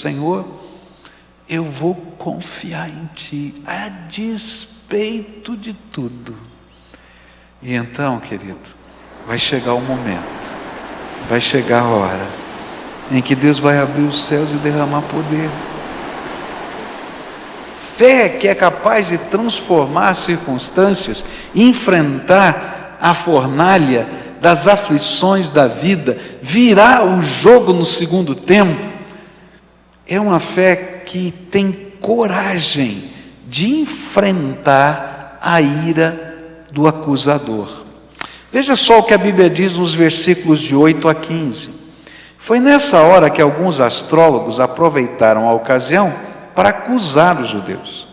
Senhor, eu vou confiar em Ti, a despeito de tudo. E então, querido, vai chegar o momento, vai chegar a hora, em que Deus vai abrir os céus e derramar poder. Fé que é capaz de transformar as circunstâncias, enfrentar a fornalha das aflições da vida, virar o jogo no segundo tempo, é uma fé que tem coragem de enfrentar a ira do acusador. Veja só o que a Bíblia diz nos versículos de 8 a 15. Foi nessa hora que alguns astrólogos aproveitaram a ocasião para acusar os judeus.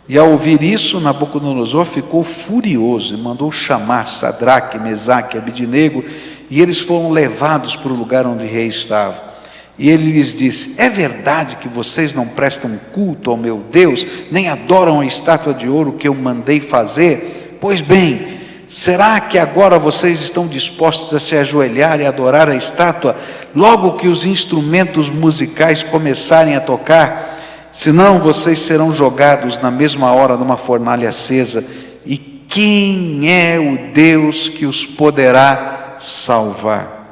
E ao ouvir isso, Nabucodonosor ficou furioso e mandou chamar Sadraque, Mesaque e Abidnego, e eles foram levados para o lugar onde o rei estava. E ele lhes disse: é verdade que vocês não prestam culto ao meu Deus, nem adoram a estátua de ouro que eu mandei fazer? Pois bem, será que agora vocês estão dispostos a se ajoelhar e adorar a estátua, logo que os instrumentos musicais começarem a tocar? Senão vocês serão jogados na mesma hora numa fornalha acesa. E quem é o Deus que os poderá salvar?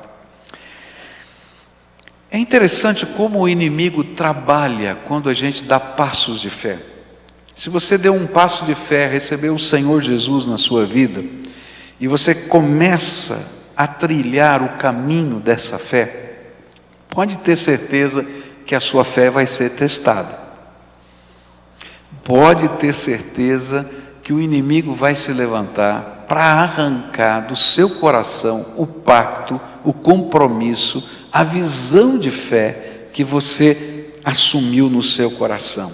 É interessante como o inimigo trabalha quando a gente dá passos de fé. Se você deu um passo de fé, recebeu o Senhor Jesus na sua vida, e você começa a trilhar o caminho dessa fé, pode ter certeza que a sua fé vai ser testada. Pode ter certeza que o inimigo vai se levantar para arrancar do seu coração o pacto, o compromisso, a visão de fé que você assumiu no seu coração.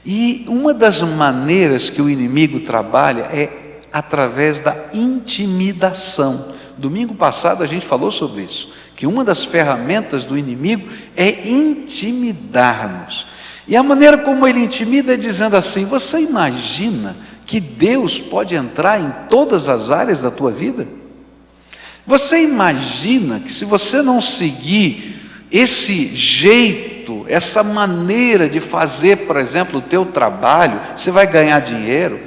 E uma das maneiras que o inimigo trabalha é através da intimidação. Domingo passado a gente falou sobre isso, que uma das ferramentas do inimigo é intimidar-nos. E a maneira como ele intimida é dizendo assim: você imagina que Deus pode entrar em todas as áreas da tua vida? Você imagina que se você não seguir esse jeito, essa maneira de fazer, por exemplo, o teu trabalho, você vai ganhar dinheiro?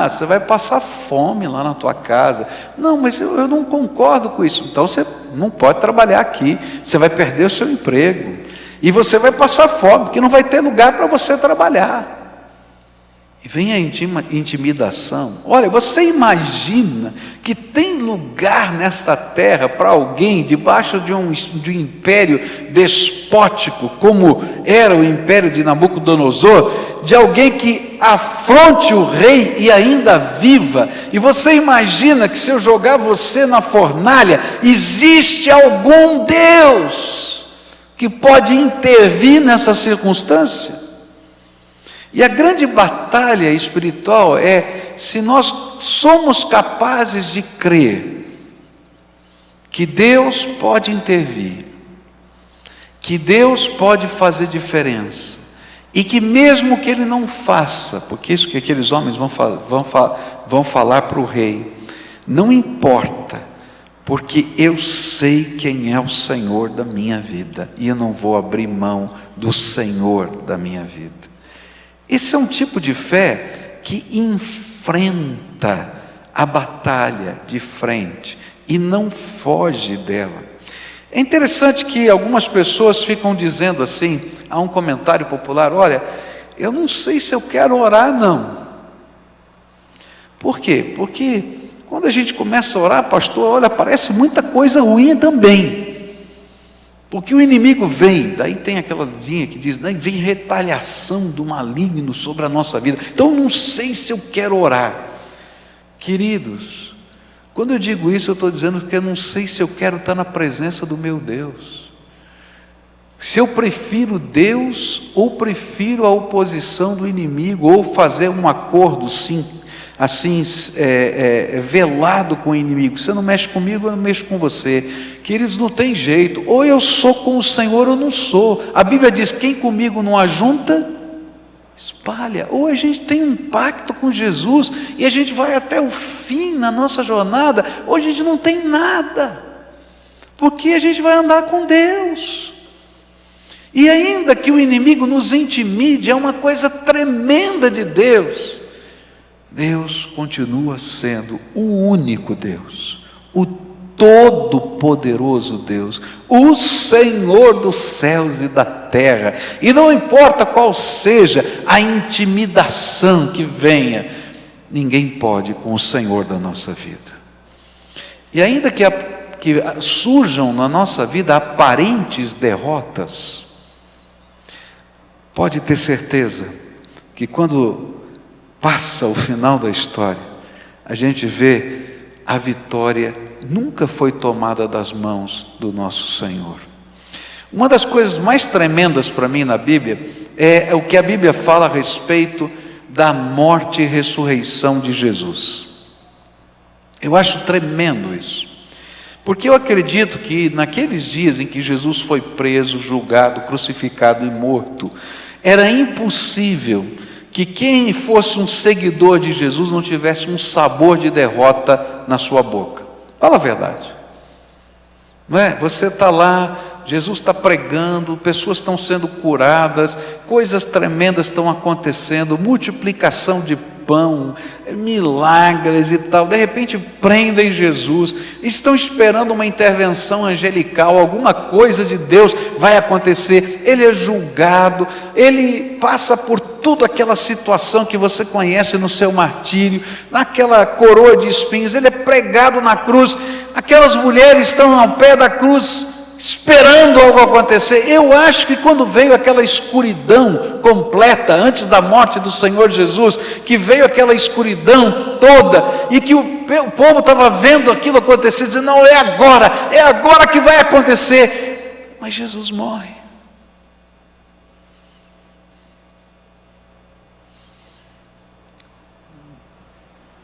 Você vai passar fome lá na tua casa. Não, mas eu não concordo com isso. Então você não pode trabalhar aqui, você vai perder o seu emprego. E você vai passar fome, porque não vai ter lugar para você trabalhar. E vem a intimidação. Olha, você imagina que tem lugar nesta terra para alguém debaixo de um império despótico, como era o império de Nabucodonosor, de alguém que afronte o rei e ainda viva? E você imagina que se eu jogar você na fornalha, existe algum Deus que pode intervir nessa circunstância? E a grande batalha espiritual é se nós somos capazes de crer que Deus pode intervir, que Deus pode fazer diferença, e que mesmo que Ele não faça, porque isso que aqueles homens vão falar para o rei, não importa, porque eu sei quem é o Senhor da minha vida, e eu não vou abrir mão do Senhor da minha vida. Esse é um tipo de fé que enfrenta a batalha de frente e não foge dela. É interessante que algumas pessoas ficam dizendo assim, há um comentário popular: olha, eu não sei se eu quero orar não. Por quê? Porque quando a gente começa a orar, pastor, olha, parece muita coisa ruim também. Porque o inimigo vem, daí tem aquela linha que diz, daí vem retaliação do maligno sobre a nossa vida. Então eu não sei se eu quero orar. Queridos, quando eu digo isso, eu estou dizendo que eu não sei se eu quero estar na presença do meu Deus. Se eu prefiro Deus ou prefiro a oposição do inimigo, ou fazer um acordo assim velado com o inimigo. Você não mexe comigo, eu não mexo com você. Queridos, não tem jeito, ou eu sou com o Senhor ou não sou. A Bíblia diz, quem comigo não ajunta, espalha. Ou a gente tem um pacto com Jesus, e a gente vai até o fim na nossa jornada, ou a gente não tem nada, porque a gente vai andar com Deus. E ainda que o inimigo nos intimide, é uma coisa tremenda de Deus. Deus continua sendo o único Deus, o Todo-Poderoso Deus, o Senhor dos céus e da terra. E não importa qual seja a intimidação que venha, ninguém pode com o Senhor da nossa vida. E ainda que surjam na nossa vida aparentes derrotas, pode ter certeza que quando passa o final da história, a gente vê a vitória nunca foi tomada das mãos do nosso Senhor. Uma das coisas mais tremendas para mim na Bíblia é o que a Bíblia fala a respeito da morte e ressurreição de Jesus. Eu acho tremendo isso, porque eu acredito que naqueles dias em que Jesus foi preso, julgado, crucificado e morto, era impossível que quem fosse um seguidor de Jesus não tivesse um sabor de derrota na sua boca. Fala a verdade, não é? Você está lá, Jesus está pregando, pessoas estão sendo curadas, coisas tremendas estão acontecendo, multiplicação de pão, milagres e tal. De repente prendem Jesus, estão esperando uma intervenção angelical, alguma coisa de Deus vai acontecer. Ele é julgado, ele passa por toda aquela situação que você conhece no seu martírio, naquela coroa de espinhos, ele é pregado na cruz, aquelas mulheres estão ao pé da cruz esperando algo acontecer. Eu acho que quando veio aquela escuridão completa, antes da morte do Senhor Jesus, que veio aquela escuridão toda, e que o povo estava vendo aquilo acontecer, dizendo, não, é agora que vai acontecer, mas Jesus morre.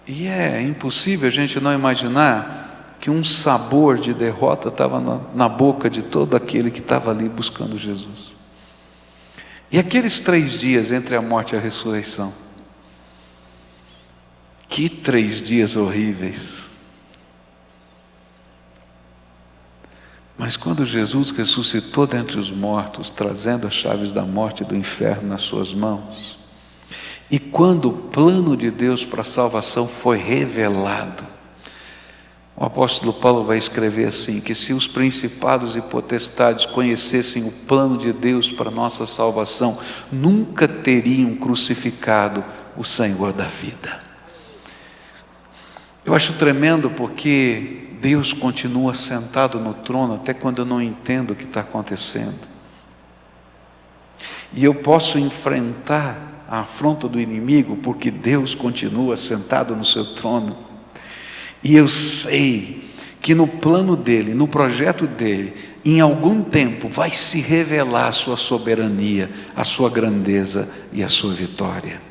E é impossível a gente não imaginar que um sabor de derrota estava na boca de todo aquele que estava ali buscando Jesus. E aqueles 3 dias entre a morte e a ressurreição, que 3 dias horríveis. Mas quando Jesus ressuscitou dentre os mortos, trazendo as chaves da morte e do inferno nas suas mãos, e quando o plano de Deus para a salvação foi revelado, o apóstolo Paulo vai escrever assim, que se os principados e potestades conhecessem o plano de Deus para a nossa salvação, nunca teriam crucificado o Senhor da vida. Eu acho tremendo porque Deus continua sentado no trono, até quando eu não entendo o que está acontecendo. E eu posso enfrentar a afronta do inimigo, porque Deus continua sentado no seu trono. E eu sei que no plano dele, no projeto dele, em algum tempo vai se revelar a sua soberania, a sua grandeza e a sua vitória.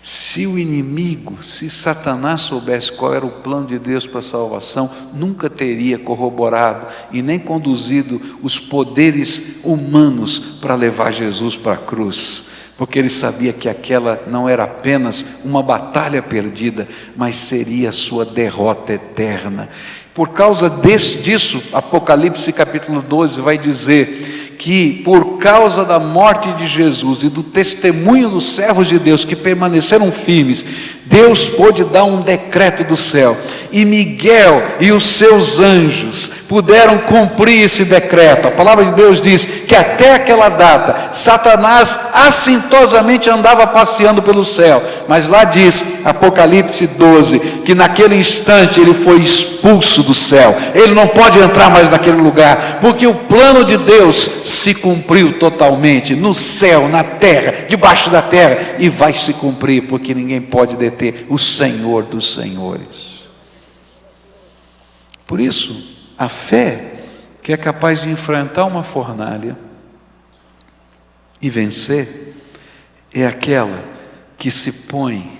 Se o inimigo, se Satanás soubesse qual era o plano de Deus para a salvação, nunca teria corroborado e nem conduzido os poderes humanos para levar Jesus para a cruz. Porque ele sabia que aquela não era apenas uma batalha perdida, mas seria a sua derrota eterna. Por causa disso, Apocalipse capítulo 12 vai dizer que por causa da morte de Jesus e do testemunho dos servos de Deus que permaneceram firmes, Deus pôde dar um decreto do céu, e Miguel e os seus anjos puderam cumprir esse decreto. A palavra de Deus diz que até aquela data, Satanás assintosamente andava passeando pelo céu, mas lá diz, Apocalipse 12, que naquele instante ele foi expulso do céu, ele não pode entrar mais naquele lugar, porque o plano de Deus se cumpriu totalmente, no céu, na terra, debaixo da terra, e vai se cumprir, porque ninguém pode deter o Senhor dos senhores. Por isso, a fé que é capaz de enfrentar uma fornalha e vencer, é aquela que se põe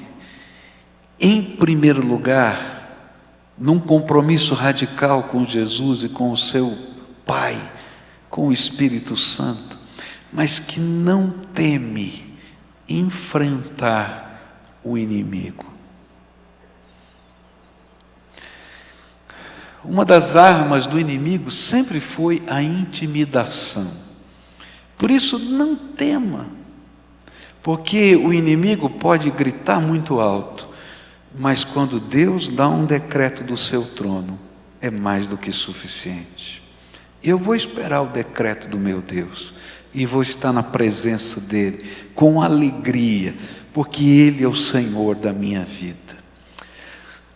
em primeiro lugar, num compromisso radical com Jesus e com o seu Pai, com o Espírito Santo, mas que não teme enfrentar o inimigo. Uma das armas do inimigo sempre foi a intimidação. Por isso, não tema, porque o inimigo pode gritar muito alto, mas quando Deus dá um decreto do seu trono, é mais do que suficiente. Eu vou esperar o decreto do meu Deus, e vou estar na presença dEle, com alegria, porque Ele é o Senhor da minha vida.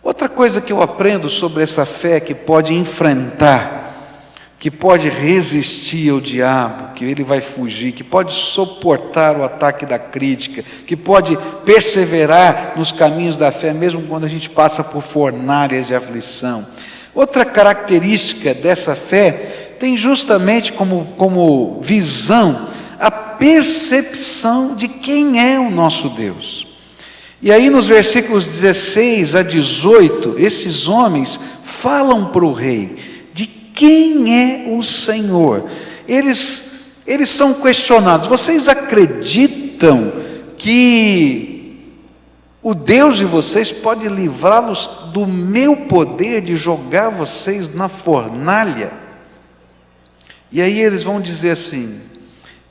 Outra coisa que eu aprendo sobre essa fé que pode enfrentar, que pode resistir ao diabo, que ele vai fugir, que pode suportar o ataque da crítica, que pode perseverar nos caminhos da fé, mesmo quando a gente passa por fornalhas de aflição. Outra característica dessa fé tem justamente como visão a percepção de quem é o nosso Deus. E aí nos versículos 16 a 18, esses homens falam para o rei de quem é o Senhor. Eles são questionados: vocês acreditam que o Deus de vocês pode livrá-los do meu poder de jogar vocês na fornalha? E aí eles vão dizer assim: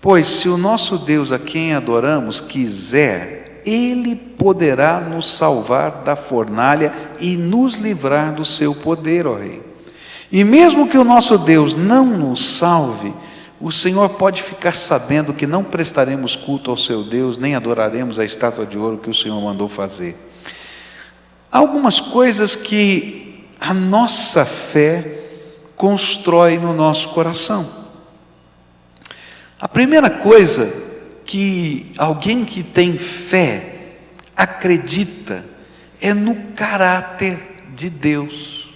pois se o nosso Deus a quem adoramos quiser, Ele poderá nos salvar da fornalha e nos livrar do seu poder, ó rei. E mesmo que o nosso Deus não nos salve, o Senhor pode ficar sabendo que não prestaremos culto ao seu Deus, nem adoraremos a estátua de ouro que o Senhor mandou fazer. Há algumas coisas que a nossa fé constrói no nosso coração. A primeira coisa que alguém que tem fé acredita é no caráter de Deus.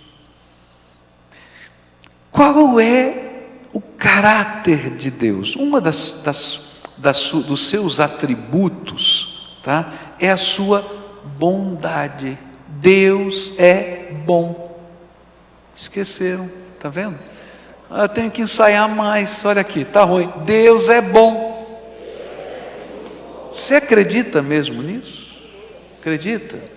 Qual é o caráter de Deus? Uma dos seus atributos, tá? É a sua bondade. Deus é bom. Esqueceram, está vendo? Eu tenho que ensaiar mais. Olha aqui, está ruim. Deus é bom. Você acredita mesmo nisso? Acredita?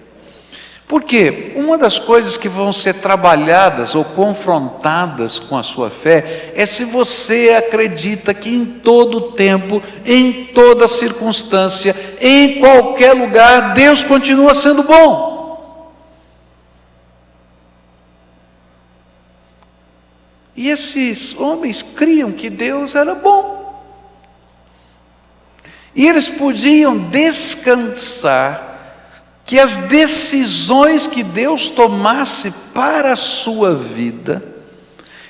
Porque uma das coisas que vão ser trabalhadas ou confrontadas com a sua fé é se você acredita que em todo tempo, em toda circunstância, em qualquer lugar, Deus continua sendo bom. E esses homens criam que Deus era bom. E eles podiam descansar que as decisões que Deus tomasse para a sua vida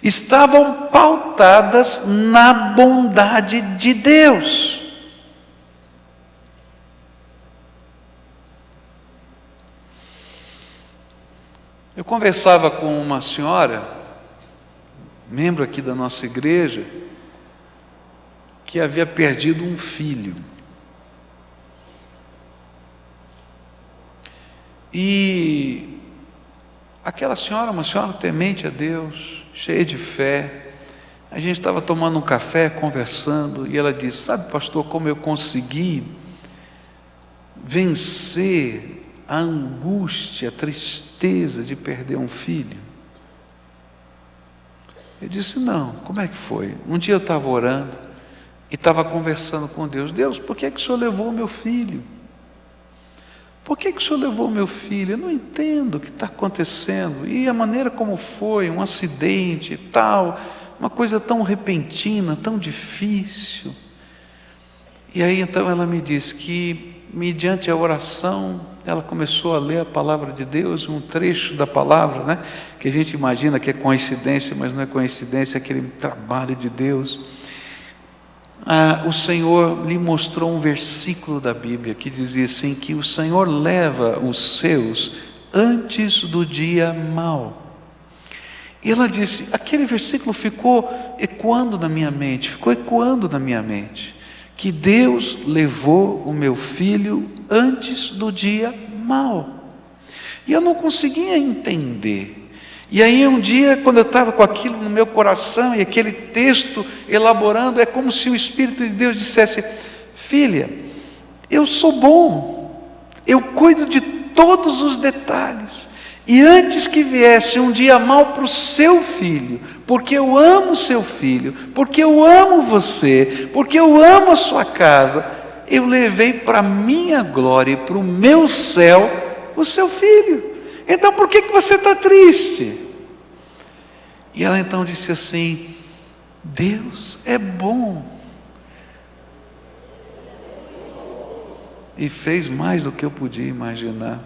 estavam pautadas na bondade de Deus. Eu conversava com uma senhora, membro aqui da nossa igreja, que havia perdido um filho. E aquela senhora, uma senhora temente a Deus, cheia de fé, a gente estava tomando um café, conversando, e ela disse: sabe, pastor, como eu consegui vencer a angústia, a tristeza de perder um filho? Eu disse: não, como é que foi? Um dia eu estava orando e estava conversando com Deus: Deus, por que o Senhor levou o meu filho? Por que o Senhor levou o meu filho? Eu não entendo o que está acontecendo. E a maneira como foi, um acidente e tal, uma coisa tão repentina, tão difícil. E aí então ela me disse que, mediante a oração, ela começou a ler a palavra de Deus, um trecho da palavra, né, que a gente imagina que é coincidência, mas não é coincidência, é aquele trabalho de Deus. O Senhor lhe mostrou um versículo da Bíblia que dizia assim, que o Senhor leva os seus antes do dia mau. E ela disse, aquele versículo ficou ecoando na minha mente, que Deus levou o meu filho antes do dia mau. E eu não conseguia entender. E aí um dia, quando eu estava com aquilo no meu coração, e aquele texto elaborando, é como se o Espírito de Deus dissesse: filha, eu sou bom, eu cuido de todos os detalhes, E antes que viesse um dia mau para o seu filho, porque eu amo o seu filho, porque eu amo você, porque eu amo a sua casa, eu levei para a minha glória e para o meu céu o seu filho. Então por que você está triste? E ela então disse assim: Deus é bom. E fez mais do que eu podia imaginar.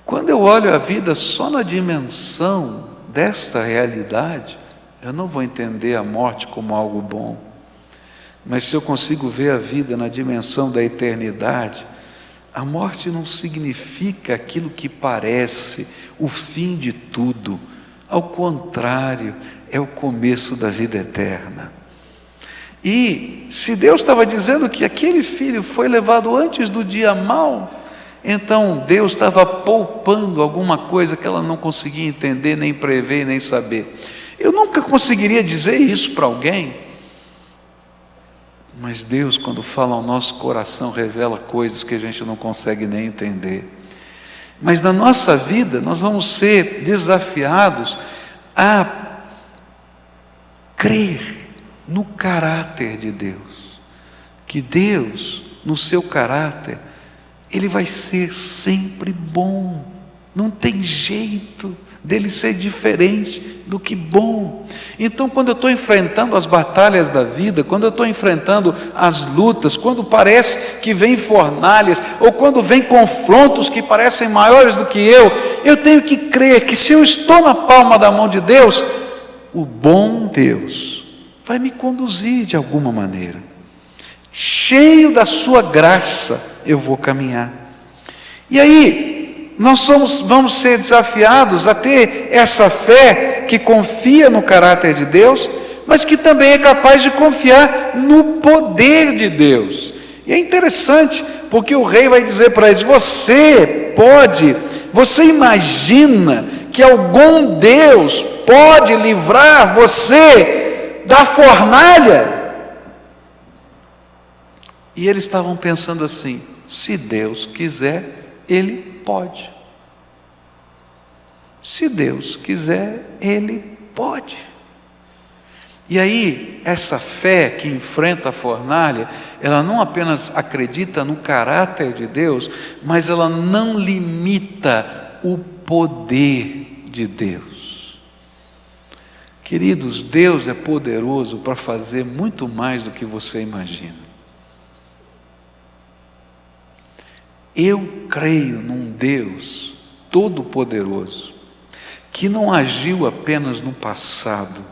Quando eu olho a vida só na dimensão desta realidade, eu não vou entender a morte como algo bom. Mas se eu consigo ver a vida na dimensão da eternidade, a morte não significa aquilo que parece o fim de tudo. Ao contrário, é o começo da vida eterna. E se Deus estava dizendo que aquele filho foi levado antes do dia mau, então Deus estava poupando alguma coisa que ela não conseguia entender, nem prever, nem saber. Eu nunca conseguiria dizer isso para alguém, mas Deus, quando fala ao nosso coração, revela coisas que a gente não consegue nem entender. Mas na nossa vida nós vamos ser desafiados a crer no caráter de Deus, que Deus, no seu caráter, Ele vai ser sempre bom, não tem jeito dele ser diferente do que bom. Então, quando eu estou enfrentando as batalhas da vida, quando eu estou enfrentando as lutas, quando parece que vem fornalhas, ou quando vem confrontos que parecem maiores do que eu tenho que crer que se eu estou na palma da mão de Deus, o bom Deus vai me conduzir de alguma maneira. Cheio da sua graça, eu vou caminhar. E aí, nós vamos ser desafiados a ter essa fé que confia no caráter de Deus, mas que também é capaz de confiar no poder de Deus. E é interessante, porque o rei vai dizer para eles: você imagina que algum Deus pode livrar você da fornalha? E eles estavam pensando assim: se Deus quiser, Ele pode. Se Deus quiser, Ele pode. E aí, essa fé que enfrenta a fornalha, ela não apenas acredita no caráter de Deus, mas ela não limita o poder de Deus. Queridos, Deus é poderoso para fazer muito mais do que você imagina. Eu creio num Deus todo-poderoso, que não agiu apenas no passado,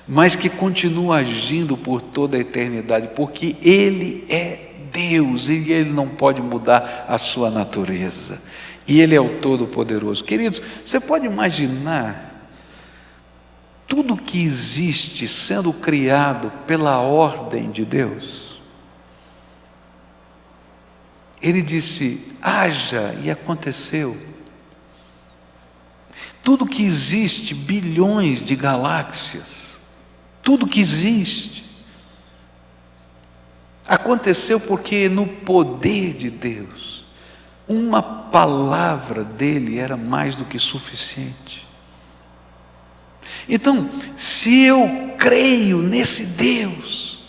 mas que continua agindo por toda a eternidade, porque Ele é Deus, e Ele não pode mudar a sua natureza, e Ele é o Todo-Poderoso. Queridos, você pode imaginar tudo que existe sendo criado pela ordem de Deus? Ele disse: haja, e aconteceu. Tudo que existe, bilhões de galáxias, tudo que existe, aconteceu porque no poder de Deus, uma palavra dele era mais do que suficiente. Então, se eu creio nesse Deus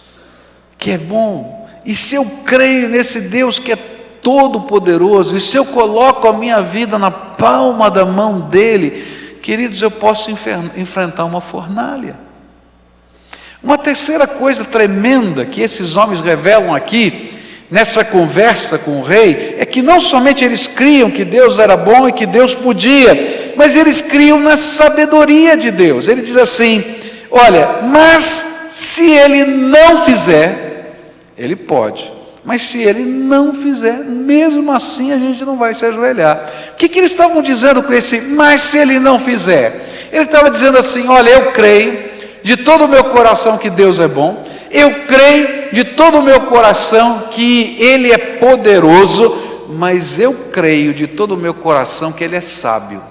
que é bom, e se eu creio nesse Deus que é todo-poderoso, e se eu coloco a minha vida na palma da mão dele, queridos, eu posso enfrentar uma fornalha. Uma terceira coisa tremenda que esses homens revelam aqui, nessa conversa com o rei, é que não somente eles criam que Deus era bom e que Deus podia, mas eles criam na sabedoria de Deus. Ele diz assim: olha, mas se ele não fizer, ele pode. Mas se ele não fizer, mesmo assim a gente não vai se ajoelhar. O que eles estavam dizendo com esse mas se ele não fizer? Ele estava dizendo assim: olha, eu creio de todo o meu coração que Deus é bom, eu creio de todo o meu coração que Ele é poderoso, mas eu creio de todo o meu coração que Ele é sábio.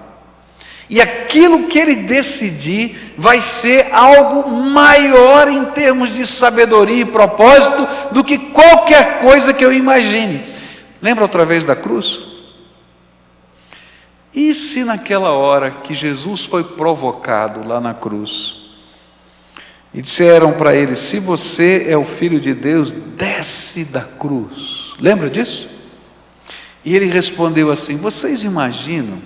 E aquilo que Ele decidir vai ser algo maior em termos de sabedoria e propósito do que qualquer coisa que eu imagine. Lembra outra vez da cruz? E se naquela hora que Jesus foi provocado lá na cruz, e disseram para ele: se você é o Filho de Deus, desce da cruz. Lembra disso? E ele respondeu assim: vocês imaginam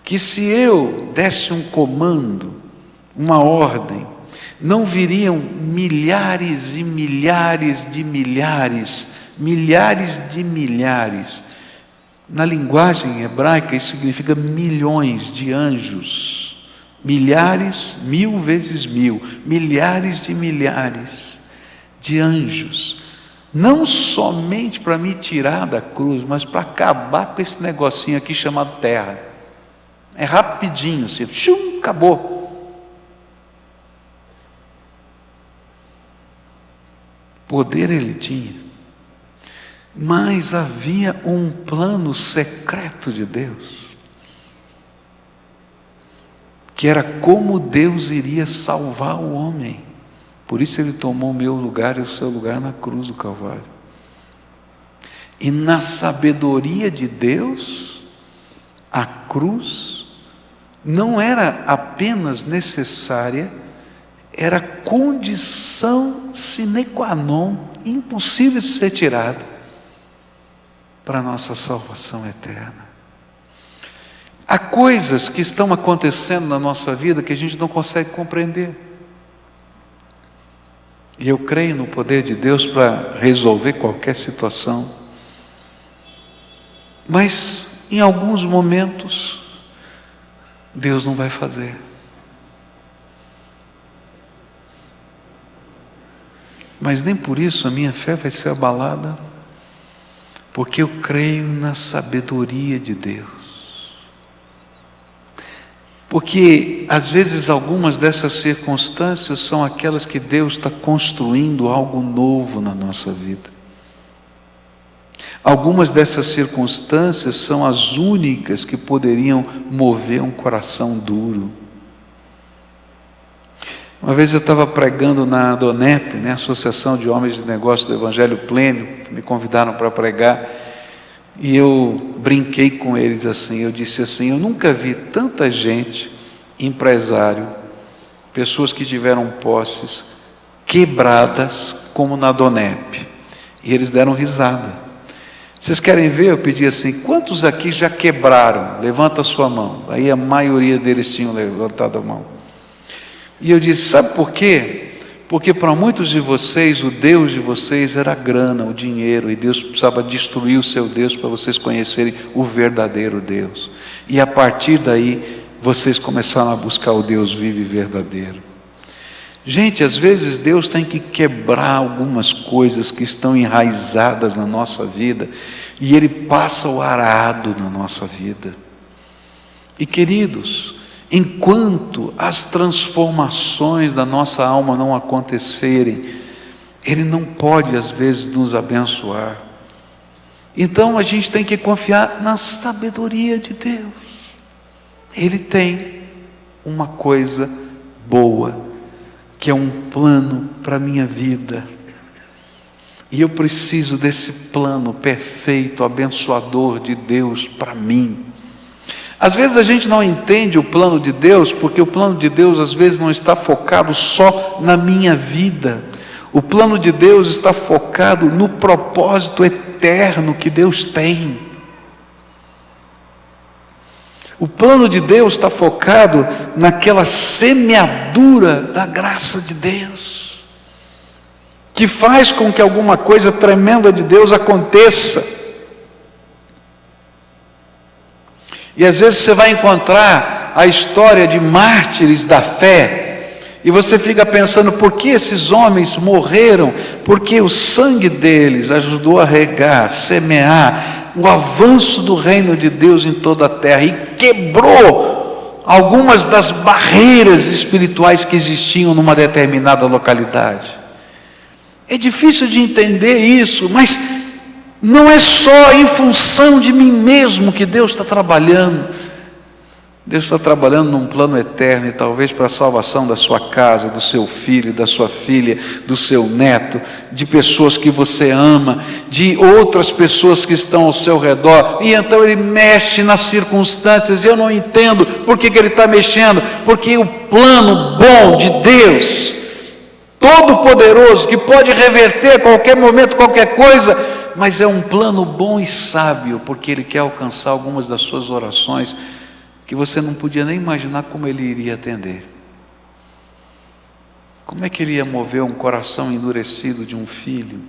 que se eu desse um comando, uma ordem, não viriam milhares e milhares de milhares, milhares de milhares? Na linguagem hebraica isso significa milhões de anjos. Milhares, 1000 vezes 1000, milhares de anjos, não somente para me tirar da cruz, mas para acabar com esse negocinho aqui chamado terra. É rapidinho, assim, tchum, acabou. Poder ele tinha, mas havia um plano secreto de Deus, que era como Deus iria salvar o homem. Por isso ele tomou o meu lugar e o seu lugar na cruz do Calvário. E na sabedoria de Deus, a cruz não era apenas necessária, era condição sine qua non, impossível de ser tirada, para a nossa salvação eterna. Há coisas que estão acontecendo na nossa vida que a gente não consegue compreender. E eu creio no poder de Deus para resolver qualquer situação. Mas, em alguns momentos, Deus não vai fazer. Mas nem por isso a minha fé vai ser abalada, porque eu creio na sabedoria de Deus. Porque, às vezes, algumas dessas circunstâncias são aquelas que Deus está construindo algo novo na nossa vida. Algumas dessas circunstâncias são as únicas que poderiam mover um coração duro. Uma vez eu estava pregando na ADONEP, Associação de Homens de Negócios do Evangelho Pleno, me convidaram para pregar, e eu brinquei com eles assim, eu disse assim: eu nunca vi tanta gente, empresário, pessoas que tiveram posses quebradas como na ADONEP. E eles deram risada. Vocês querem ver? Eu pedi assim: quantos aqui já quebraram? Levanta a sua mão. Aí a maioria deles tinham levantado a mão. E eu disse: sabe por quê? Porque para muitos de vocês, o Deus de vocês era a grana, o dinheiro, e Deus precisava destruir o seu Deus para vocês conhecerem o verdadeiro Deus. E a partir daí, vocês começaram a buscar o Deus vivo e verdadeiro. Gente, às vezes Deus tem que quebrar algumas coisas que estão enraizadas na nossa vida, e Ele passa o arado na nossa vida. E queridos, enquanto as transformações da nossa alma não acontecerem, Ele não pode às vezes nos abençoar. Então a gente tem que confiar na sabedoria de Deus. Ele tem uma coisa boa, que é um plano para a minha vida. E eu preciso desse plano perfeito, abençoador de Deus para mim. Às vezes a gente não entende o plano de Deus, porque o plano de Deus às vezes não está focado só na minha vida. O plano de Deus está focado no propósito eterno que Deus tem. O plano de Deus está focado naquela semeadura da graça de Deus, que faz com que alguma coisa tremenda de Deus aconteça. E às vezes você vai encontrar a história de mártires da fé, e você fica pensando: por que esses homens morreram? Porque o sangue deles ajudou a regar, semear o avanço do reino de Deus em toda a terra, e quebrou algumas das barreiras espirituais que existiam numa determinada localidade. É difícil de entender isso, mas não é só em função de mim mesmo que Deus está trabalhando. Deus está trabalhando num plano eterno, e talvez para a salvação da sua casa, do seu filho, da sua filha, do seu neto, de pessoas que você ama, de outras pessoas que estão ao seu redor. E então Ele mexe nas circunstâncias, e eu não entendo por que Ele está mexendo, porque o plano bom de Deus, todo-poderoso, que pode reverter a qualquer momento qualquer coisa, mas é um plano bom e sábio, porque Ele quer alcançar algumas das suas orações que você não podia nem imaginar como Ele iria atender. Como é que Ele ia mover um coração endurecido de um filho?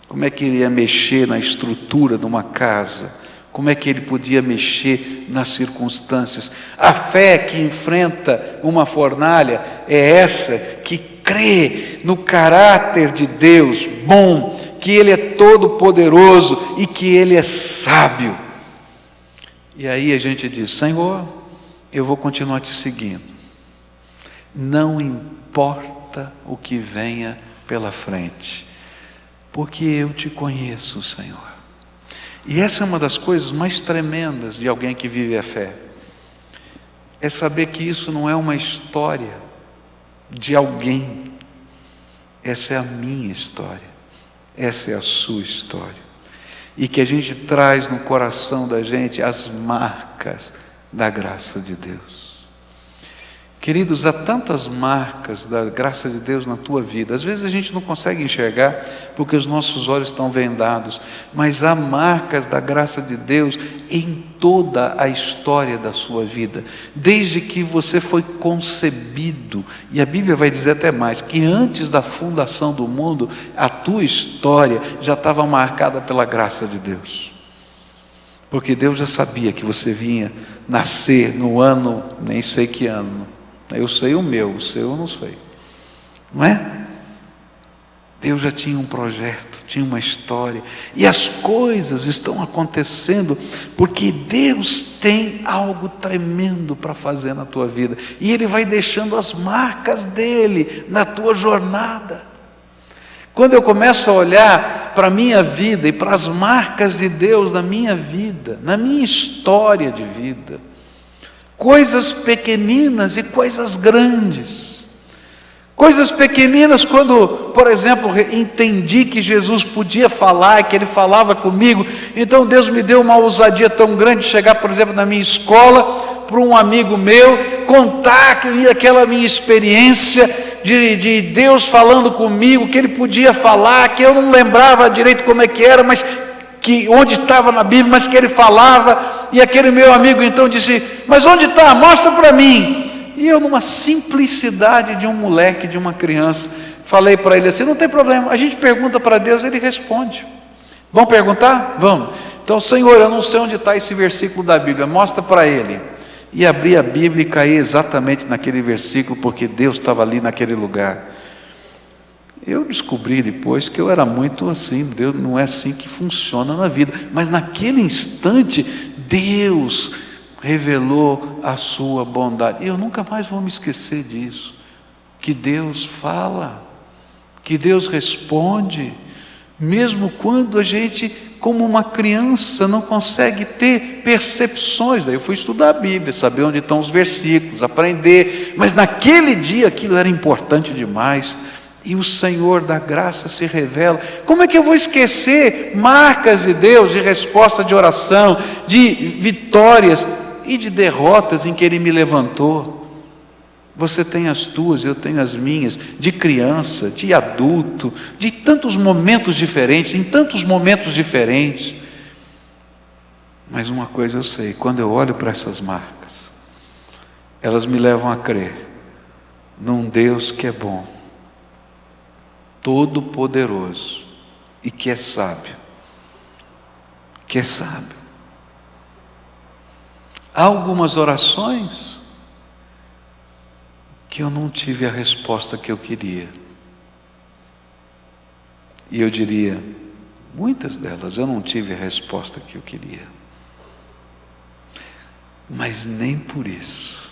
Como é que Ele ia mexer na estrutura de uma casa? Como é que Ele podia mexer nas circunstâncias? A fé que enfrenta uma fornalha é essa, que crê no caráter de Deus bom, que Ele é todo poderoso e que Ele é sábio. E aí a gente diz: Senhor, eu vou continuar te seguindo, não importa o que venha pela frente, porque eu te conheço, Senhor. E essa é uma das coisas mais tremendas de alguém que vive a fé, é saber que isso não é uma história de alguém, essa é a minha história, essa é a sua história. E que a gente traz no coração da gente as marcas da graça de Deus. Queridos, há tantas marcas da graça de Deus na tua vida. Às vezes a gente não consegue enxergar porque os nossos olhos estão vendados, mas há marcas da graça de Deus em toda a história da sua vida, desde que você foi concebido. E a Bíblia vai dizer até mais, que antes da fundação do mundo, a tua história já estava marcada pela graça de Deus. Porque Deus já sabia que você vinha nascer no ano, nem sei que ano. Eu sei o meu, o seu eu não sei. Não é? Deus já tinha um projeto, tinha uma história. E as coisas estão acontecendo porque Deus tem algo tremendo para fazer na tua vida. E Ele vai deixando as marcas dEle na tua jornada. Quando eu começo a olhar para a minha vida e para as marcas de Deus na minha vida, na minha história de vida, coisas pequeninas e coisas grandes. Coisas pequeninas, quando, por exemplo, entendi que Jesus podia falar, que Ele falava comigo, então Deus me deu uma ousadia tão grande de chegar, por exemplo, na minha escola, para um amigo meu, contar aquela minha experiência de Deus falando comigo, que Ele podia falar, que eu não lembrava direito como é que era, mas que onde estava na Bíblia, mas que Ele falava. E aquele meu amigo então disse: mas onde está? Mostra para mim. E eu, numa simplicidade de um moleque, de uma criança, falei para ele assim: não tem problema, a gente pergunta para Deus, Ele responde. Vão perguntar? Vamos. Então, Senhor, eu não sei onde está esse versículo da Bíblia, mostra para ele. E abri a Bíblia e caí exatamente naquele versículo, porque Deus estava ali naquele lugar. Eu descobri depois que eu era muito assim, Deus não é assim que funciona na vida, mas naquele instante Deus revelou a sua bondade. Eu nunca mais vou me esquecer disso, que Deus fala, que Deus responde, mesmo quando a gente, como uma criança, não consegue ter percepções. Daí eu fui estudar a Bíblia, saber onde estão os versículos, aprender, mas naquele dia aquilo era importante demais. E o Senhor da graça se revela. Como é que eu vou esquecer marcas de Deus, de resposta de oração, de vitórias e de derrotas em que Ele me levantou? Você tem as tuas, eu tenho as minhas, de criança, de adulto, de tantos momentos diferentes, em tantos momentos diferentes. Mas uma coisa eu sei, quando eu olho para essas marcas, elas me levam a crer num Deus que é bom, todo-poderoso e que é sábio. Que é sábio. Há algumas orações que eu não tive a resposta que eu queria. E eu diria, muitas delas eu não tive a resposta que eu queria. Mas nem por isso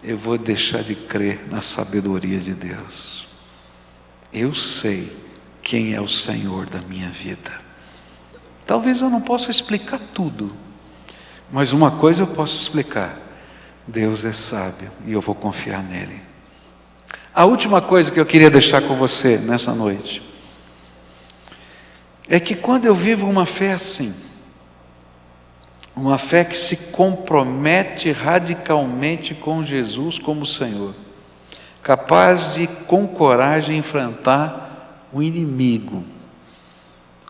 eu vou deixar de crer na sabedoria de Deus. Eu sei quem é o Senhor da minha vida. Talvez eu não possa explicar tudo, mas uma coisa eu posso explicar: Deus é sábio e eu vou confiar nele. A última coisa que eu queria deixar com você nessa noite é que quando eu vivo uma fé assim, uma fé que se compromete radicalmente com Jesus como Senhor, capaz de com coragem enfrentar o inimigo,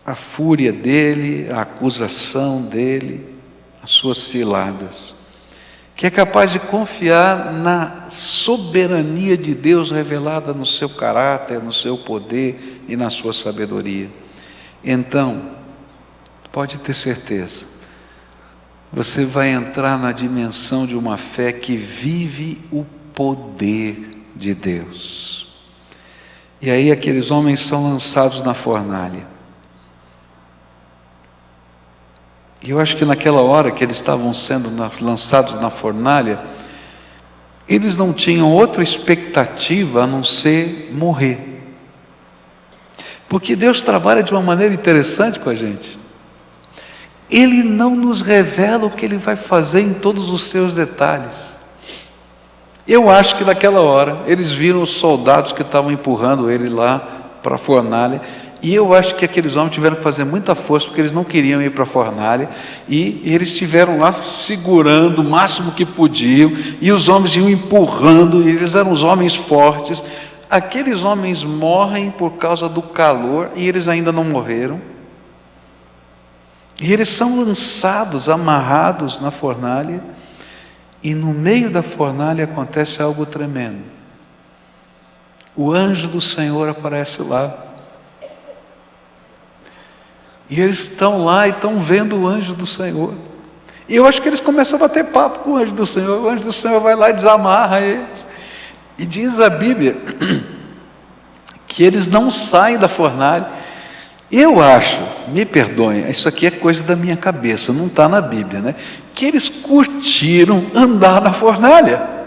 a fúria dele, a acusação dele, as suas ciladas, que é capaz de confiar na soberania de Deus revelada no seu caráter, no seu poder e na sua sabedoria. Então, pode ter certeza, você vai entrar na dimensão de uma fé que vive o poder de Deus. E aí aqueles homens são lançados na fornalha. E eu acho que naquela hora que eles estavam sendo lançados na fornalha, eles não tinham outra expectativa a não ser morrer. Porque Deus trabalha de uma maneira interessante com a gente. Ele não nos revela o que Ele vai fazer em todos os seus detalhes. Eu acho que naquela hora, eles viram os soldados que estavam empurrando ele lá para a fornalha, e eu acho que aqueles homens tiveram que fazer muita força, porque eles não queriam ir para a fornalha, e eles estiveram lá segurando o máximo que podiam, e os homens iam empurrando, e eles eram os homens fortes. Aqueles homens morrem por causa do calor, e eles ainda não morreram, e eles são lançados, amarrados na fornalha, e no meio da fornalha acontece algo tremendo. O anjo do Senhor aparece lá, e eles estão lá e estão vendo o anjo do Senhor. E eu acho que eles começam a bater papo com o anjo do Senhor. O anjo do Senhor vai lá e desamarra eles. E diz a Bíblia que eles não saem da fornalha. Eu acho, me perdoem, isso aqui é coisa da minha cabeça, não está na Bíblia, né? Que eles curtiram andar na fornalha.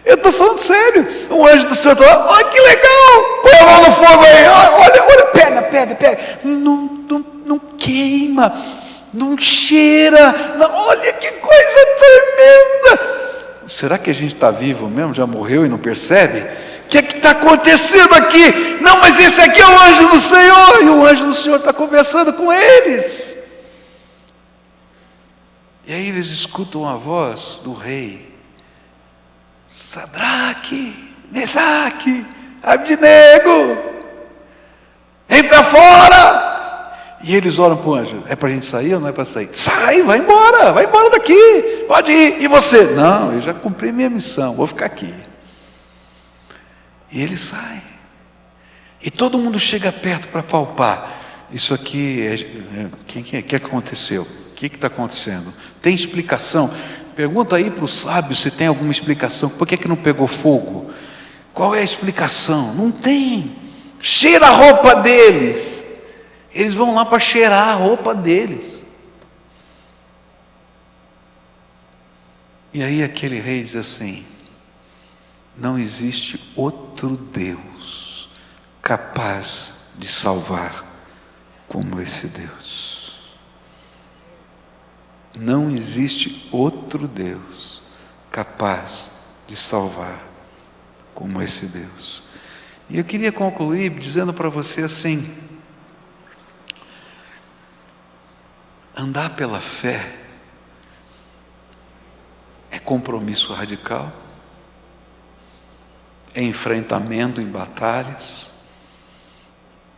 Eu estou falando sério. O anjo do Senhor está lá, olha que legal, põe a mão no fogo aí, olha, pega. Não queima, não cheira, olha que coisa tremenda. Será que a gente está vivo mesmo? Já morreu e não percebe? O que está acontecendo aqui? Não, mas esse aqui é o anjo do Senhor, e o anjo do Senhor está conversando com eles. E aí eles escutam a voz do rei: Sadraque, Mesaque, Abdinego, vem para fora. E eles oram para o anjo: é para a gente sair ou não é para sair? Sai, vai embora daqui, pode ir. E você? Não, eu já cumpri minha missão, vou ficar aqui. E eles saem, e todo mundo chega perto para palpar. Isso aqui, o que aconteceu? O que está acontecendo? Tem explicação? Pergunta aí para os sábios se tem alguma explicação. Por que não pegou fogo? Qual é a explicação? Não tem. Cheira a roupa deles. Eles vão lá para cheirar a roupa deles. E aí aquele rei diz assim: não existe outro Deus capaz de salvar como esse Deus. Não existe outro Deus capaz de salvar como esse Deus. E eu queria concluir dizendo para você assim: andar pela fé é compromisso radical, é enfrentamento em batalhas,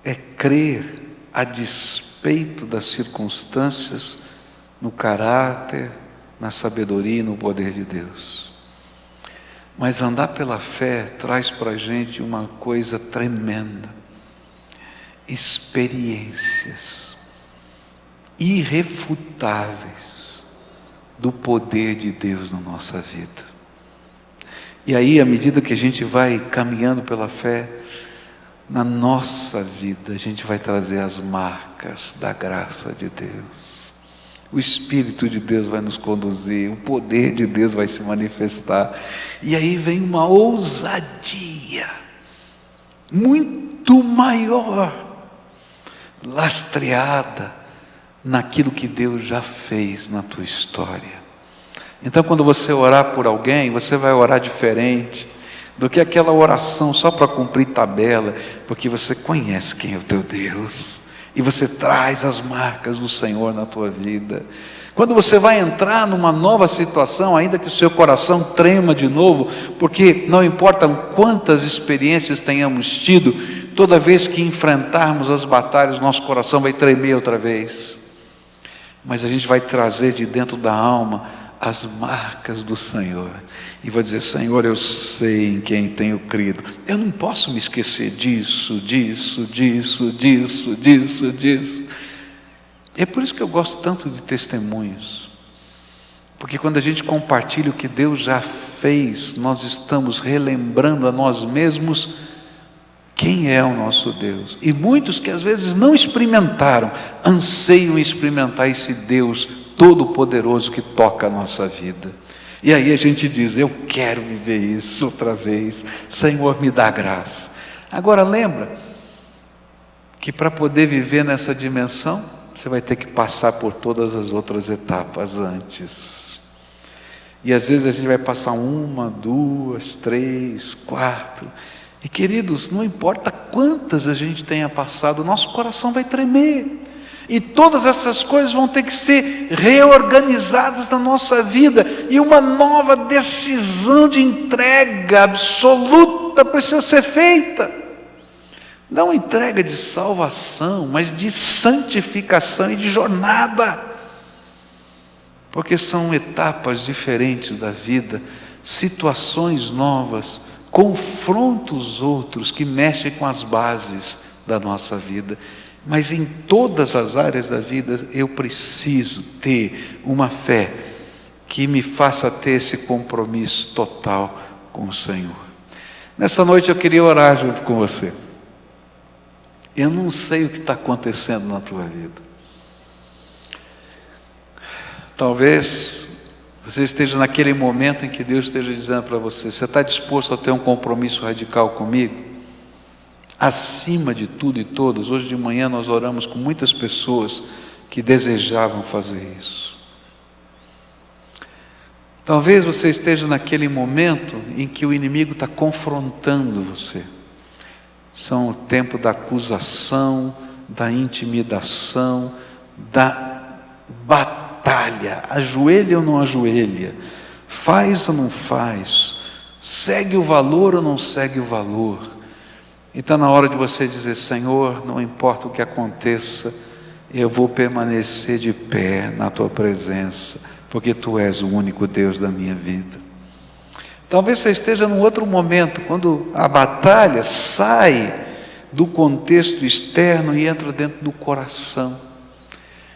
é crer a despeito das circunstâncias no caráter, na sabedoria e no poder de Deus. Mas andar pela fé traz para a gente uma coisa tremenda: experiências irrefutáveis do poder de Deus na nossa vida. E aí, à medida que a gente vai caminhando pela fé, na nossa vida, a gente vai trazer as marcas da graça de Deus. O Espírito de Deus vai nos conduzir, o poder de Deus vai se manifestar. E aí vem uma ousadia muito maior, lastreada naquilo que Deus já fez na tua história. Então, quando você orar por alguém, você vai orar diferente do que aquela oração só para cumprir tabela, porque você conhece quem é o teu Deus, e você traz as marcas do Senhor na tua vida. Quando você vai entrar numa nova situação, ainda que o seu coração trema de novo, porque não importa quantas experiências tenhamos tido, toda vez que enfrentarmos as batalhas, nosso coração vai tremer outra vez, mas a gente vai trazer de dentro da alma as marcas do Senhor, e vai dizer: Senhor, eu sei em quem tenho crido, eu não posso me esquecer disso. É por isso que eu gosto tanto de testemunhos, porque quando a gente compartilha o que Deus já fez, nós estamos relembrando a nós mesmos quem é o nosso Deus, e muitos que às vezes não experimentaram, anseiam experimentar esse Deus Todo-Poderoso que toca a nossa vida. E aí a gente diz: eu quero viver isso outra vez, Senhor, me dá graça. Agora lembra que para poder viver nessa dimensão, você vai ter que passar por todas as outras etapas antes. E às vezes a gente vai passar 1, 2, 3, 4. E queridos, não importa quantas a gente tenha passado, o nosso coração vai tremer. E todas essas coisas vão ter que ser reorganizadas na nossa vida. E uma nova decisão de entrega absoluta precisa ser feita. Não entrega de salvação, mas de santificação e de jornada. Porque são etapas diferentes da vida, situações novas, confrontos outros que mexem com as bases da nossa vida. Mas em todas as áreas da vida eu preciso ter uma fé que me faça ter esse compromisso total com o Senhor. Nessa noite eu queria orar junto com você. Eu não sei o que está acontecendo na tua vida. Talvez você esteja naquele momento em que Deus esteja dizendo para você: você está disposto a ter um compromisso radical comigo? Acima de tudo e todos. Hoje de manhã nós oramos com muitas pessoas que desejavam fazer isso. Talvez você esteja naquele momento em que o inimigo está confrontando você. São o tempo da acusação, da intimidação, da batalha. Ajoelha ou não ajoelha? Faz ou não faz? Segue o valor ou não segue o valor? E está na hora de você dizer: Senhor, não importa o que aconteça, eu vou permanecer de pé na Tua presença, porque Tu és o único Deus da minha vida. Talvez você esteja num outro momento, quando a batalha sai do contexto externo e entra dentro do coração.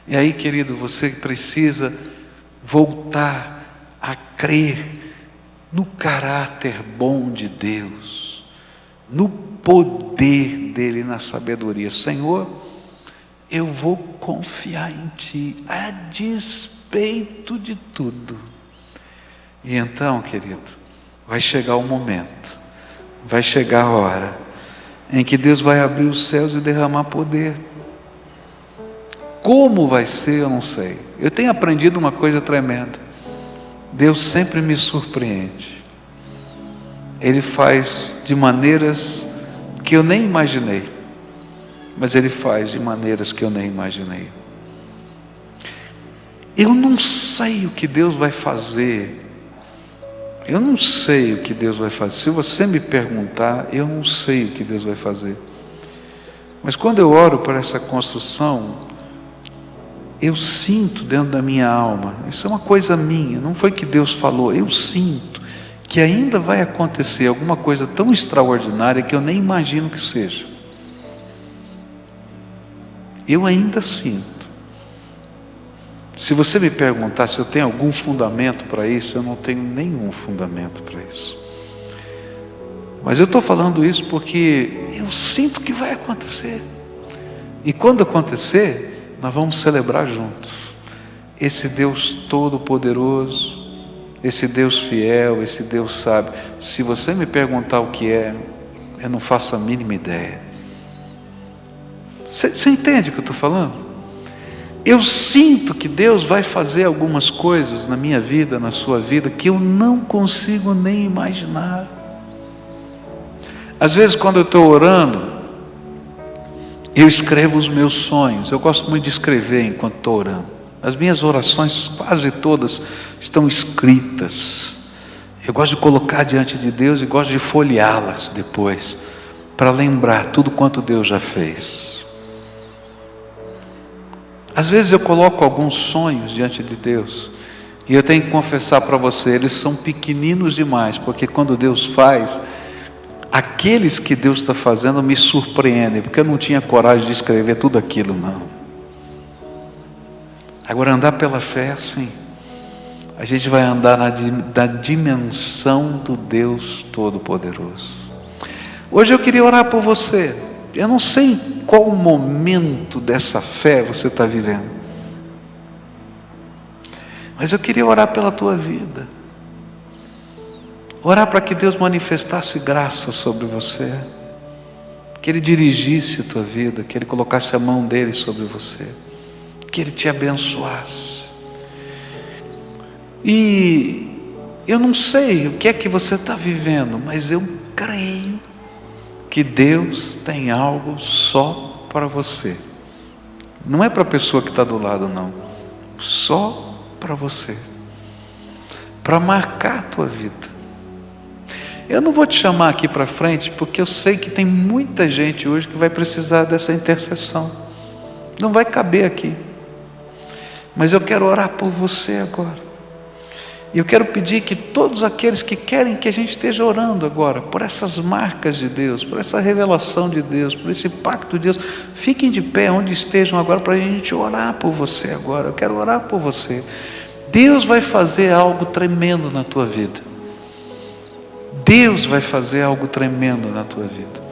E aí, querido, você precisa voltar a crer no caráter bom de Deus, no poder dele, na sabedoria. Senhor, eu vou confiar em Ti, a despeito de tudo. E então, querido, vai chegar o momento, vai chegar a hora, em que Deus vai abrir os céus e derramar poder. Como vai ser, eu não sei. Eu tenho aprendido uma coisa tremenda: Deus sempre me surpreende. Ele faz de maneiras que eu nem imaginei, mas Ele faz de maneiras que eu nem imaginei. Eu não sei o que Deus vai fazer. Eu não sei o que Deus vai fazer. Se você me perguntar, eu não sei o que Deus vai fazer. Mas quando eu oro por essa construção, eu sinto dentro da minha alma, isso é uma coisa minha, não foi que Deus falou, eu sinto que ainda vai acontecer alguma coisa tão extraordinária que eu nem imagino que seja. Eu ainda sinto. Se você me perguntar se eu tenho algum fundamento para isso, eu não tenho nenhum fundamento para isso. Mas eu estou falando isso porque eu sinto que vai acontecer. E quando acontecer, nós vamos celebrar juntos esse Deus Todo-Poderoso, esse Deus fiel, esse Deus sábio. Se você me perguntar o que é, eu não faço a mínima ideia. Você entende o que eu estou falando? eu sinto que Deus vai fazer algumas coisas na minha vida, na sua vida, que eu não consigo nem imaginar. Às vezes, quando eu estou orando, eu escrevo os meus sonhos. Eu gosto muito de escrever enquanto estou orando. As minhas orações, quase todas, estão escritas. Eu gosto de colocar diante de Deus e gosto de folheá-las depois, para lembrar tudo quanto Deus já fez. Às vezes eu coloco alguns sonhos diante de Deus, e eu tenho que confessar para você, eles são pequeninos demais, porque quando Deus faz, aqueles que Deus está fazendo me surpreendem, porque eu não tinha coragem de escrever tudo aquilo, não. Agora, andar pela fé é assim. A gente vai andar na dimensão do Deus Todo-Poderoso. Hoje eu queria orar por você. Eu não sei em qual momento dessa fé você está vivendo, mas eu queria orar pela tua vida. Orar para que Deus manifestasse graça sobre você, que Ele dirigisse a tua vida, que Ele colocasse a mão dEle sobre você, que Ele te abençoasse. E eu não sei o que é que você está vivendo, mas eu creio que Deus tem algo só para você. Não é para a pessoa que está do lado, não. Só para você, para marcar a tua vida. Eu não vou te chamar aqui para frente, porque eu sei que tem muita gente hoje que vai precisar dessa intercessão. Não vai caber aqui. Mas eu quero orar por você agora. E eu quero pedir que todos aqueles que querem que a gente esteja orando agora, por essas marcas de Deus, por essa revelação de Deus, por esse pacto de Deus, fiquem de pé onde estejam agora, para a gente orar por você agora. Eu quero orar por você. Deus vai fazer algo tremendo na tua vida. Deus vai fazer algo tremendo na tua vida.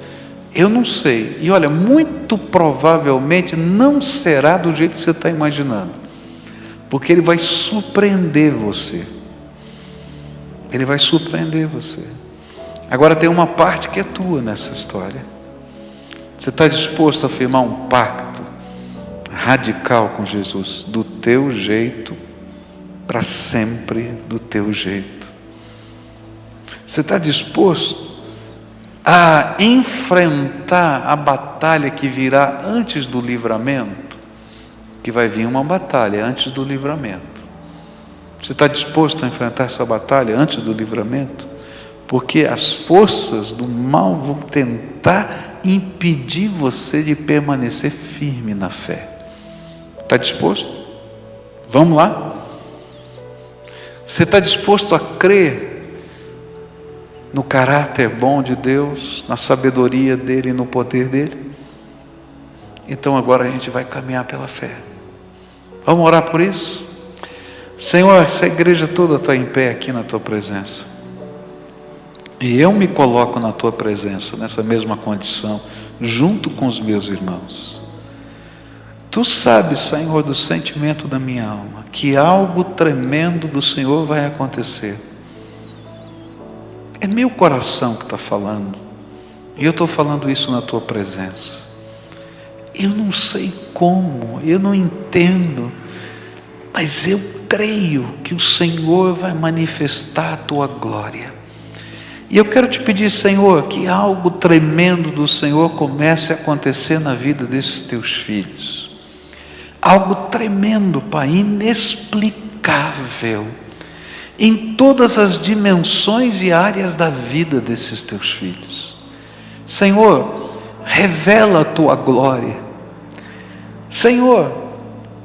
Eu não sei, e olha, muito provavelmente não será do jeito que você está imaginando, porque Ele vai surpreender você. Ele vai surpreender você. Agora tem uma parte que é tua nessa história. Você está disposto a firmar um pacto radical com Jesus, do teu jeito, para sempre do teu jeito? Você está disposto a enfrentar a batalha que virá antes do livramento? Que vai vir uma batalha antes do livramento. Você está disposto a enfrentar essa batalha antes do livramento? Porque as forças do mal vão tentar impedir você de permanecer firme na fé. Está disposto? Vamos lá? Você está disposto a crer no caráter bom de Deus, na sabedoria dEle e no poder dEle? Então agora a gente vai caminhar pela fé. Vamos orar por isso? Senhor, essa igreja toda está em pé aqui na Tua presença. E eu me coloco na Tua presença, nessa mesma condição, junto com os meus irmãos. Tu sabes, Senhor, do sentimento da minha alma, que algo tremendo do Senhor vai acontecer. É meu coração que está falando, e eu estou falando isso na Tua presença. Eu não sei como, eu não entendo, mas eu creio que o Senhor vai manifestar a Tua glória. E eu quero te pedir, Senhor, que algo tremendo do Senhor comece a acontecer na vida desses Teus filhos. Algo tremendo, Pai, inexplicável, em todas as dimensões e áreas da vida desses Teus filhos. Senhor, revela a Tua glória. Senhor,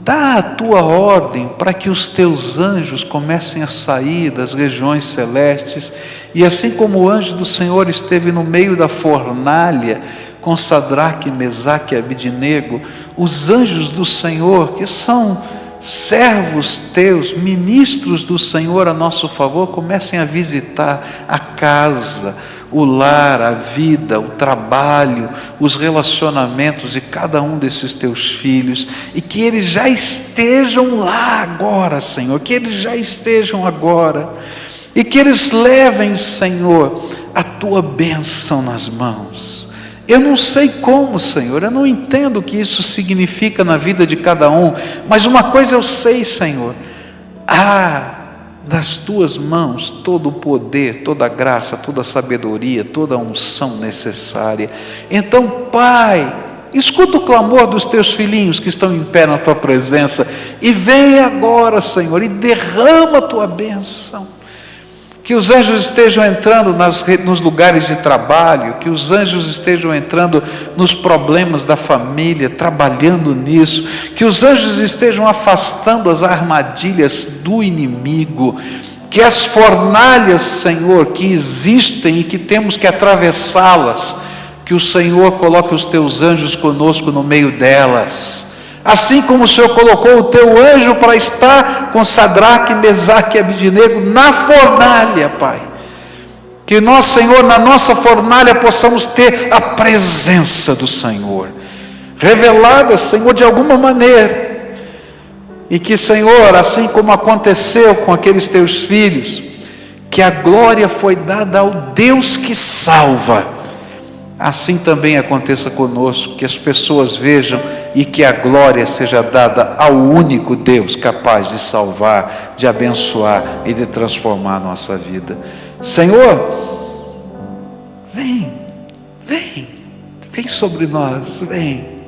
dá a Tua ordem para que os Teus anjos comecem a sair das regiões celestes, e assim como o anjo do Senhor esteve no meio da fornalha com Sadraque, Mesaque e Abidnego, os anjos do Senhor, que são servos Teus, ministros do Senhor a nosso favor, comecem a visitar a casa, o lar, a vida, o trabalho, os relacionamentos de cada um desses Teus filhos, e que eles já estejam lá agora, Senhor, que eles já estejam agora, e que eles levem, Senhor, a Tua bênção nas mãos. Eu não sei como, Senhor, eu não entendo o que isso significa na vida de cada um, mas uma coisa eu sei, Senhor: nas tuas mãos todo o poder, toda a graça, toda a sabedoria, toda a unção necessária. Então, Pai, escuta o clamor dos teus filhinhos que estão em pé na tua presença, e vem agora, Senhor, e derrama a tua bênção. Que os anjos estejam entrando nos lugares de trabalho, que os anjos estejam entrando nos problemas da família, trabalhando nisso, que os anjos estejam afastando as armadilhas do inimigo, que as fornalhas, Senhor, que existem e que temos que atravessá-las, que o Senhor coloque os teus anjos conosco no meio delas. Assim como o Senhor colocou o teu anjo para estar com Sadraque, Mesaque e Abidnego na fornalha, Pai. Que nós, Senhor, na nossa fornalha possamos ter a presença do Senhor, revelada, Senhor, de alguma maneira. E que, Senhor, assim como aconteceu com aqueles teus filhos, que a glória foi dada ao Deus que salva, assim também aconteça conosco, que as pessoas vejam e que a glória seja dada ao único Deus capaz de salvar, de abençoar e de transformar a nossa vida. Senhor, vem sobre nós, vem.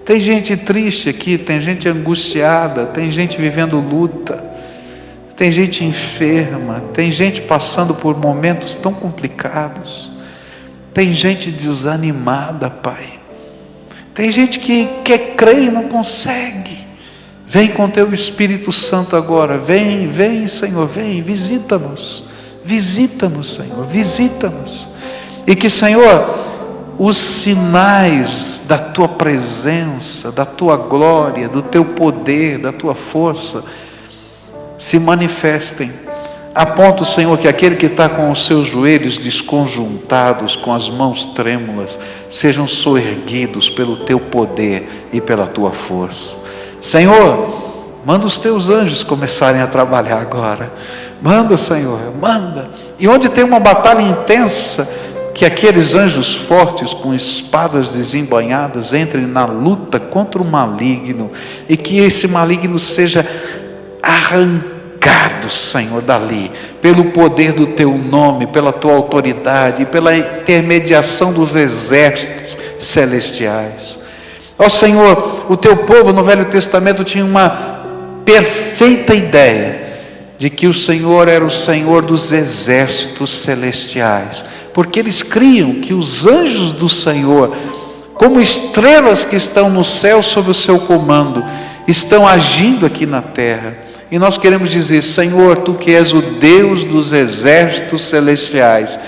Tem gente triste aqui, tem gente angustiada, tem gente vivendo luta, tem gente enferma, tem gente passando por momentos tão complicados. Tem gente desanimada, Pai. Tem gente que quer crer e não consegue. Vem com teu Espírito Santo agora. Vem, Senhor, vem, visita-nos. Visita-nos, Senhor, visita-nos. E que, Senhor, os sinais da tua presença, da tua glória, do teu poder, da tua força, se manifestem. A ponto, Senhor, que aquele que está com os seus joelhos desconjuntados, com as mãos trêmulas, sejam soerguidos pelo teu poder e pela tua força. Senhor, manda os teus anjos começarem a trabalhar agora. Manda, Senhor, manda. E onde tem uma batalha intensa, que aqueles anjos fortes com espadas desembainhadas entrem na luta contra o maligno, e que esse maligno seja arrancado, Senhor, dali, pelo poder do teu nome, pela tua autoridade, pela intermediação dos exércitos celestiais. Ó Senhor, o teu povo no Velho Testamento tinha uma perfeita ideia de que o Senhor era o Senhor dos exércitos celestiais, porque eles criam que os anjos do Senhor, como estrelas que estão no céu sob o seu comando, estão agindo aqui na terra. E nós queremos dizer: Senhor, tu que és o Deus dos exércitos celestiais,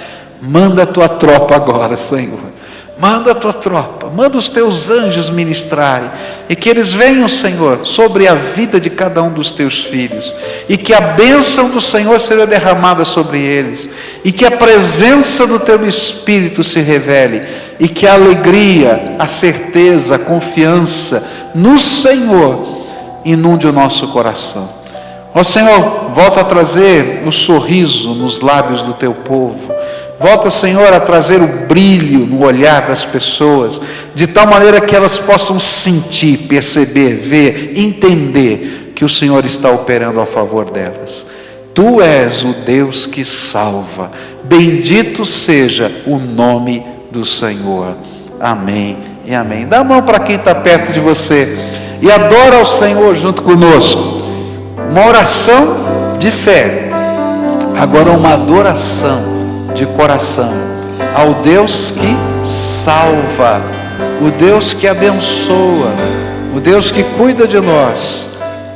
manda a tua tropa agora, Senhor. Manda a tua tropa, manda os teus anjos ministrarem, e que eles venham, Senhor, sobre a vida de cada um dos teus filhos, e que a bênção do Senhor seja derramada sobre eles, e que a presença do teu Espírito se revele, e que a alegria, a certeza, a confiança no Senhor inunde o nosso coração. Ó Senhor, volta a trazer o sorriso nos lábios do teu povo. Volta, Senhor, a trazer o brilho no olhar das pessoas, de tal maneira que elas possam sentir, perceber, ver, entender que o Senhor está operando a favor delas. Tu és o Deus que salva. Bendito seja o nome do Senhor. Amém e amém. Dá a mão para quem está perto de você e adora ao Senhor junto conosco. Uma oração de fé, agora uma adoração de coração ao Deus que salva, o Deus que abençoa, o Deus que cuida de nós,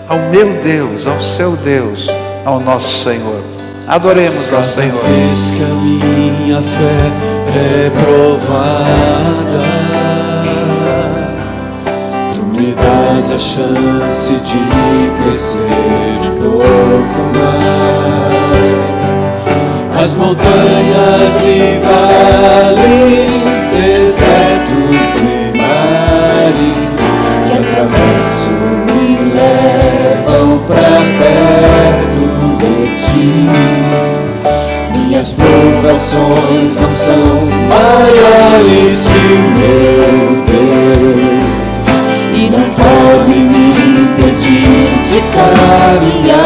ao meu Deus, ao seu Deus, ao nosso Senhor. Adoremos ao Senhor. Cada vez que a minha fé é provada, me dás a chance de crescer um pouco mais. As montanhas e vales, desertos e mares que atravesso me levam pra perto de ti. Minha Minhas provações não são maiores que o meu Deus, e não pode me impedir de caminhar.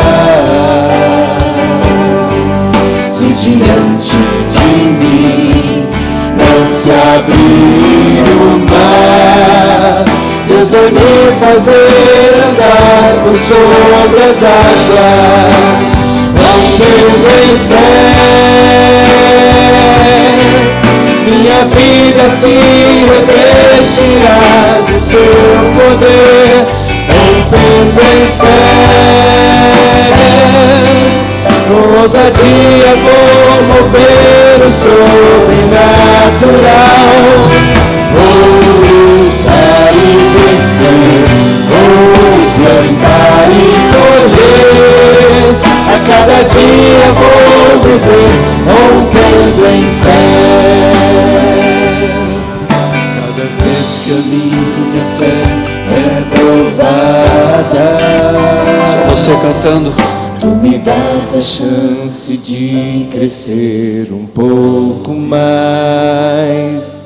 Se diante de mim não se abrir o mar, Deus vai me fazer andar por sobre as águas, rompendo em fé. Minha vida se revestirá do seu poder, rompendo em fé. Com ousadia vou mover o sobrenatural. Vou lutar e vencer, vou plantar e colher. A cada dia vou viver, rompendo em fé. cada vez que a minha fé é provada. Só você cantando. Tu me dás a chance de crescer um pouco mais.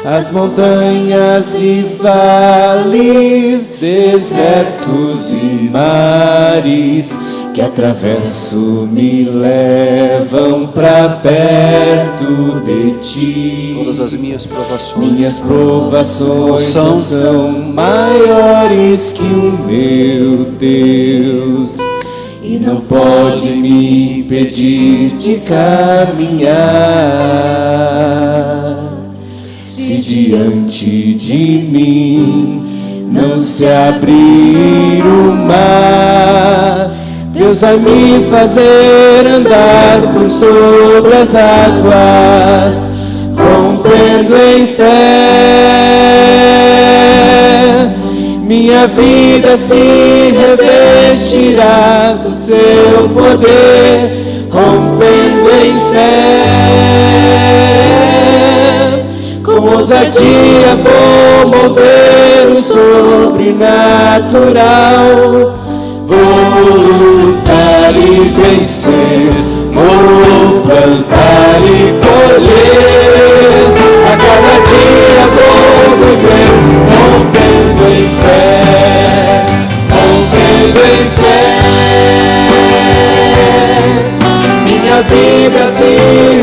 As montanhas e vales, desertos e mares que atravesso me levam pra perto de ti. Todas as minhas provações. Minhas provações não são maiores que o meu Deus, e não pode me impedir de caminhar. Se diante de mim não se abrir o mar, Deus vai me fazer andar por sobre as águas, rompendo em fé. Minha vida se revestirá do seu poder, rompendo em fé. Com ousadia vou mover o sobrenatural. Vou lutar e vencer, vou plantar e colher. A cada dia vou viver, rompendo em fé, rompendo em fé. Minha vida se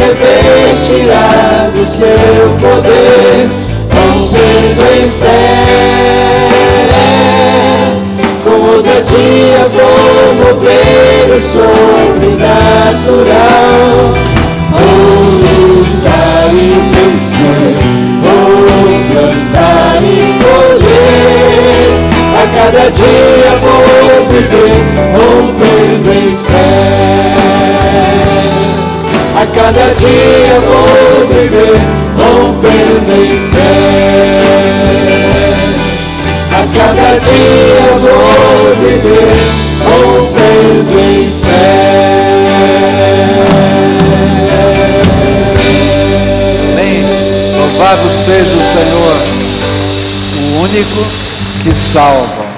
revestirá do seu poder, rompendo em fé. Com ousadia vou mover o sobrenatural. Vou lutar e vencer, vou plantar e colher. A cada dia vou viver, rompendo em fé. A cada dia vou viver, rompendo em fé. A cada dia vou viver, rompendo em fé. Amém. Louvado seja o Senhor, o único que salva.